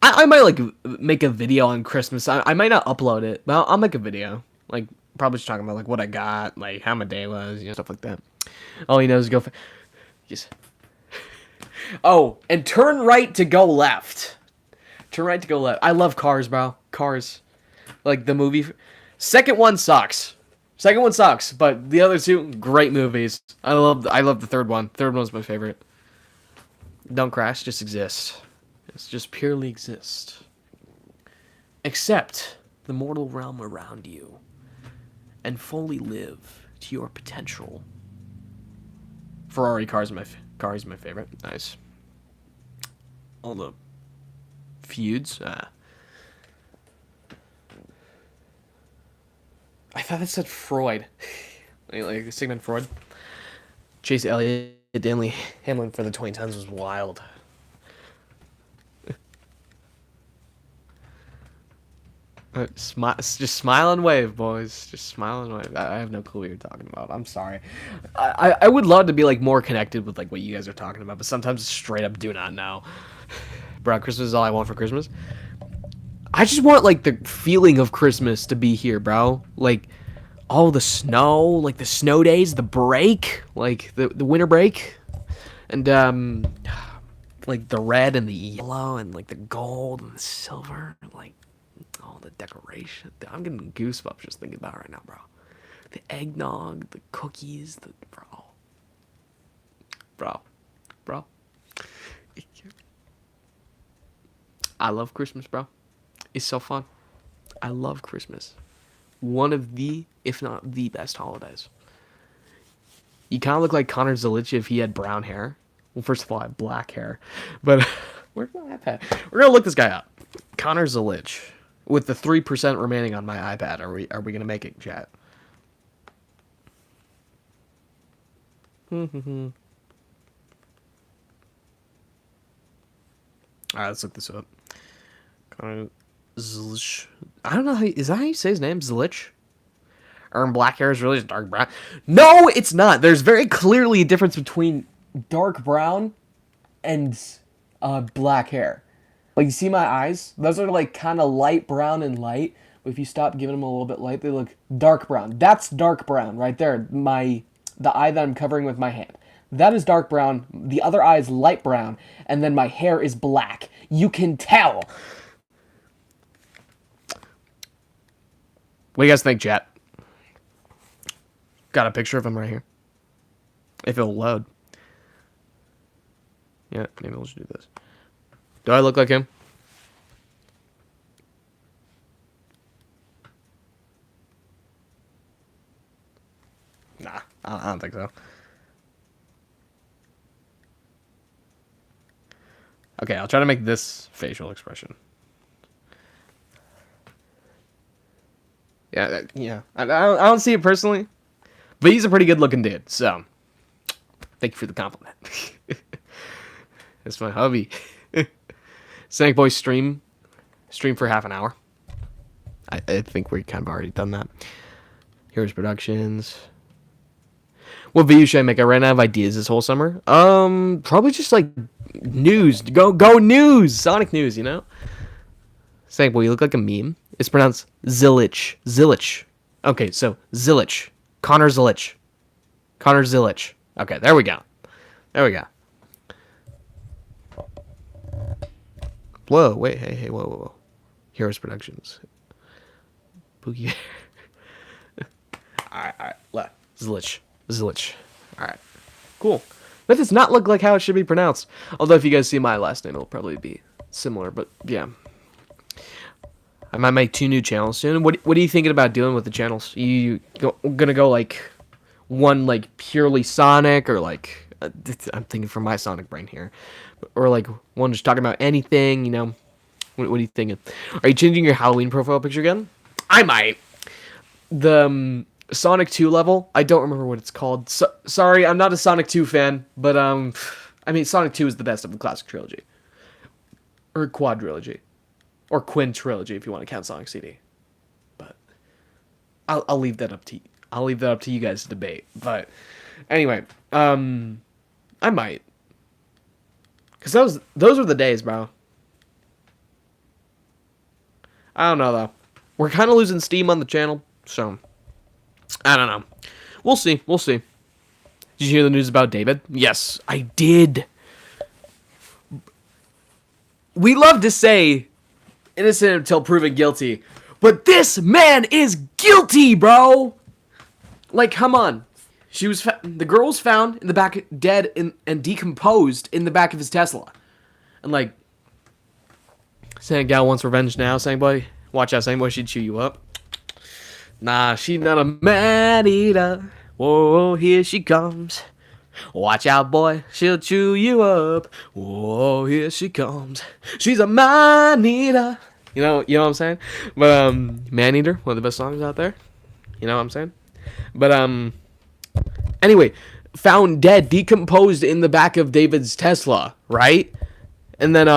I might, like, make a video on Christmas. I might not upload it, but I'll make a video. Like, probably just talking about, like, what I got, like, how my day was, you know, stuff like that. All he knows is go... Yes. Oh, and turn right to go left. Turn right to go left. I love Cars, bro. Cars. Like, the movie... Second one sucks. Second one sucks, but the other two, great movies. I love the third one. Third one was my favorite. Don't crash, just exist. It's just purely exist. Accept the mortal realm around you and fully live to your potential. Ferrari car is my favorite. Nice. All the feuds. I thought it said Freud. Like Sigmund Freud. Chase Elliott, Danley Hamlin for the 2010s was wild. Just smile and wave, boys. Just smile and wave. I have no clue what you're talking about. I'm sorry. I would love to be like more connected with like what you guys are talking about, but sometimes straight up do not know. Bro, Christmas is all I want for Christmas. I just want like the feeling of Christmas to be here, bro. Like all the snow, like the snow days, the break, like the winter break, and like the red and the yellow and like the gold and the silver, like all the decoration. I'm getting goosebumps just thinking about it right now, bro. The eggnog, the cookies, the bro. I love Christmas, bro. It's so fun. I love Christmas. One of the, if not the best holidays. You kind of look like Connor Zilic if he had brown hair. Well, first of all, I have black hair. But where's my iPad? We're going to look this guy up. Connor Zilic. With the 3% remaining on my iPad, are we going to make it, chat? Alright, let's look this up. Connor Zilic. I don't know is that how you say his name? Zilic? Or black hair is really just dark brown? No, it's not. There's very clearly a difference between dark brown and black hair. Like, you see my eyes? Those are like kind of light brown and light. But if you stop giving them a little bit light, they look dark brown. That's dark brown right there. The eye that I'm covering with my hand. That is dark brown. The other eye is light brown. And then my hair is black. You can tell. What do you guys think, chat? Got a picture of him right here. If it'll load. Yeah, maybe we'll just do this. Do I look like him? Nah, I don't think so. Okay, I'll try to make this facial expression. Yeah. I don't see it personally, but he's a pretty good looking dude. So, thank you for the compliment. It's my hobby. SanicBoi stream for half an hour. I think we kind of already done that. Here's productions. What video should I make? I ran out of ideas this whole summer. Probably just like news. Go news. Sonic news. You know. SanicBoi, you look like a meme. It's pronounced Zilic. Zilic. Okay, so Zilic. Connor Zilic. Connor Zilic. Okay, there we go. Whoa, wait, hey, whoa. Heroes Productions. Boogie. Alright. Left. Zilic. Alright. Cool. That does not look like how it should be pronounced. Although if you guys see my last name, it'll probably be similar, but yeah. I might make 2 new channels soon. What are you thinking about doing with the channels? Gonna go like one like purely Sonic, or like I'm thinking from my Sonic brain here, or like one just talking about anything, you know? What are you thinking? Are you changing your Halloween profile picture again? I might. The Sonic 2 level, I don't remember what it's called. Sorry, I'm not a Sonic 2 fan, but I mean Sonic 2 is the best of the classic trilogy, or quadrilogy. Or quintrilogy, if you want to count Sonic CD. But I'll leave that up to you. I'll leave that up to you guys to debate. But anyway, I might, cause those were the days, bro. I don't know though. We're kind of losing steam on the channel, so I don't know. We'll see. We'll see. Did you hear the news about David? Yes, I did. We love to say innocent until proven guilty, but this man is guilty, bro. Like, come on. The girl was found in the back, dead and decomposed in the back of his Tesla. And like, saying gal wants revenge now, SanicBoi. Watch out, SanicBoi, she'd chew you up. Nah, she's not a man-eater. Whoa, here she comes. Watch out, boy, she'll chew you up. Whoa, here she comes. She's a man-eater. You know what I'm saying? But, Man-Eater, one of the best songs out there. You know what I'm saying? But, anyway, found dead, decomposed in the back of David's Tesla, right? And then,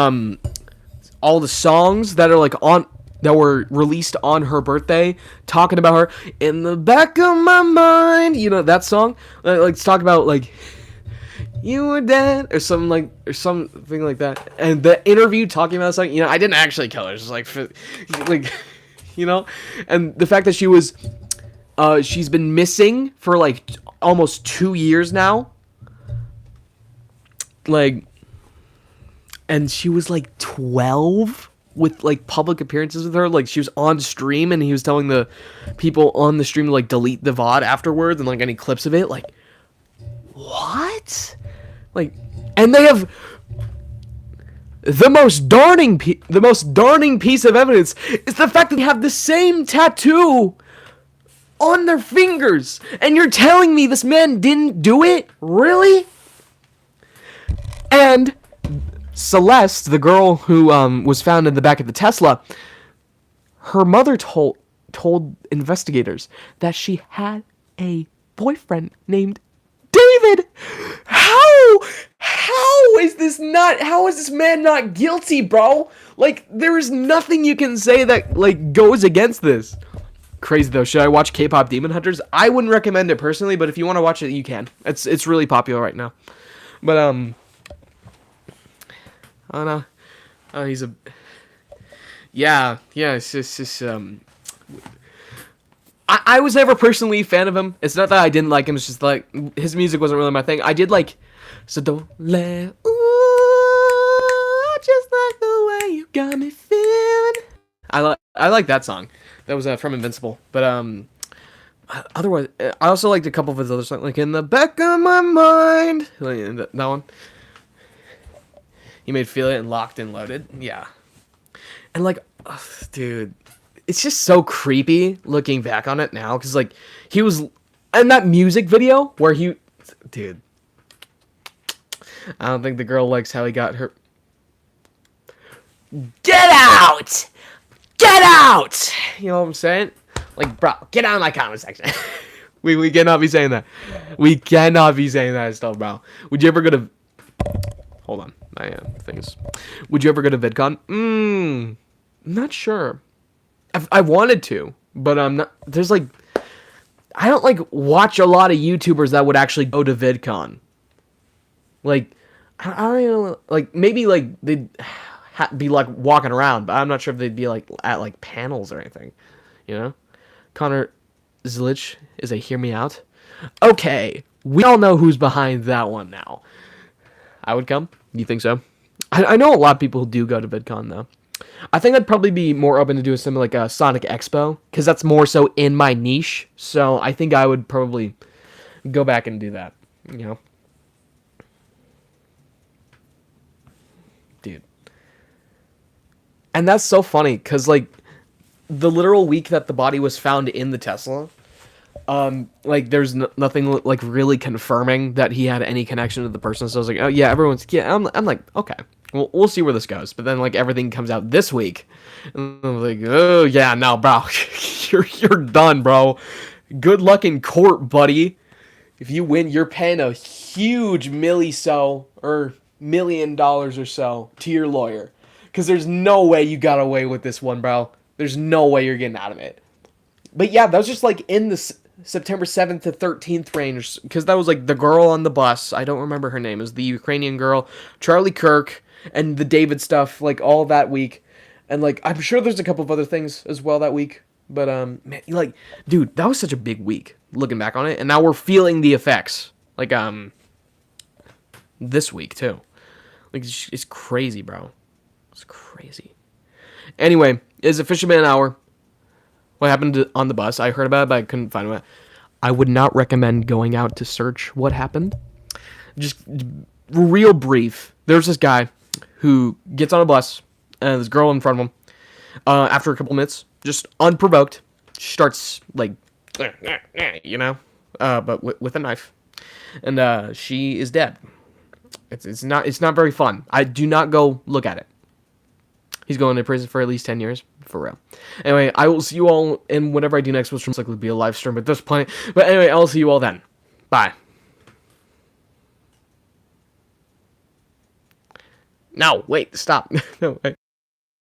all the songs that are, like, that were released on her birthday, talking about her in the back of my mind. You know that song? Like, it's talking about, like, you were dead, or something like that. And the interview talking about something, you know, I didn't actually kill her. It's just like, you know, and the fact that she's been missing for like almost 2 years now, like, and she was like 12 with like public appearances with her. Like, she was on stream and he was telling the people on the stream to like delete the VOD afterwards and like any clips of it. Like, what? Like, and they have the most darning piece of evidence is the fact that they have the same tattoo on their fingers, and you're telling me this man didn't do it? Really? And Celeste, the girl who was found in the back of the Tesla, her mother told investigators that she had a boyfriend named David. How is this man not guilty, bro? Like, there is nothing you can say that like goes against this. Crazy though. Should I watch K-pop Demon Hunters? I wouldn't recommend it personally, but if you want to watch it, you can. It's really popular right now. But I don't know. Oh, he's a yeah. It's just I was never personally a fan of him. It's not that I didn't like him. It's just like his music wasn't really my thing. I did like So Don't Let Just Like the Way You Got Me Feeling. I like that song. That was from Invincible. But otherwise, I also liked a couple of his other songs, like In the Back of My Mind. Like, that one. He made Feel It and Locked and Loaded. Yeah. And like, dude, it's just so creepy looking back on it now, because like he was in that music video where dude, I don't think the girl likes how he got her. Get out! Get out! You know what I'm saying? Like, bro, get out of my comment section. we cannot be saying that. We cannot be saying that stuff, bro. Would you ever go to? Hold on, my thing is. Would you ever go to VidCon? Not sure. I wanted to, but I'm not. There's like, I don't like watch a lot of YouTubers that would actually go to VidCon. Like, I don't even know, like maybe like they'd be like walking around, but I'm not sure if they'd be like at like panels or anything. You know, Connor Zlich is a hear me out. Okay, we all know who's behind that one now. I would come. You think so? I know a lot of people who do go to VidCon though. I think I'd probably be more open to doing something like a Sonic Expo, because that's more so in my niche. So I think I would probably go back and do that, you know? Dude. And that's so funny, because, like, the literal week that the body was found in the Tesla, like, there's nothing, like, really confirming that he had any connection to the person. So I was like, oh, yeah, I'm like, okay. We'll see where this goes. But then, like, everything comes out this week. And I'm like, oh, yeah, no, bro. you're done, bro. Good luck in court, buddy. If you win, you're paying a huge $1 million or so to your lawyer. Because there's no way you got away with this one, bro. There's no way you're getting out of it. But yeah, that was just like in the September 7th to 13th range, because that was like the girl on the bus. I don't remember her name. It was the Ukrainian girl, Charlie Kirk, and the David stuff, like all that week. And like I'm sure there's a couple of other things as well that week. But man, like dude, that was such a big week looking back on it, and now we're feeling the effects. Like this week too. Like it's crazy, bro. It's crazy. Anyway, it's officially been an hour. What happened on the bus? I heard about it, but I couldn't find it. I would not recommend going out to search what happened. Just real brief. There's this guy who gets on a bus, and this girl in front of him, after a couple minutes, just unprovoked, starts, like, you know, but with a knife. And she is dead. It's not very fun. I do not go look at it. He's going to prison for at least 10 years. For real. Anyway, I will see you all in whatever I do next, which most likely be a live stream at this point. But anyway, I'll see you all then. Bye. No, wait, stop. No, wait.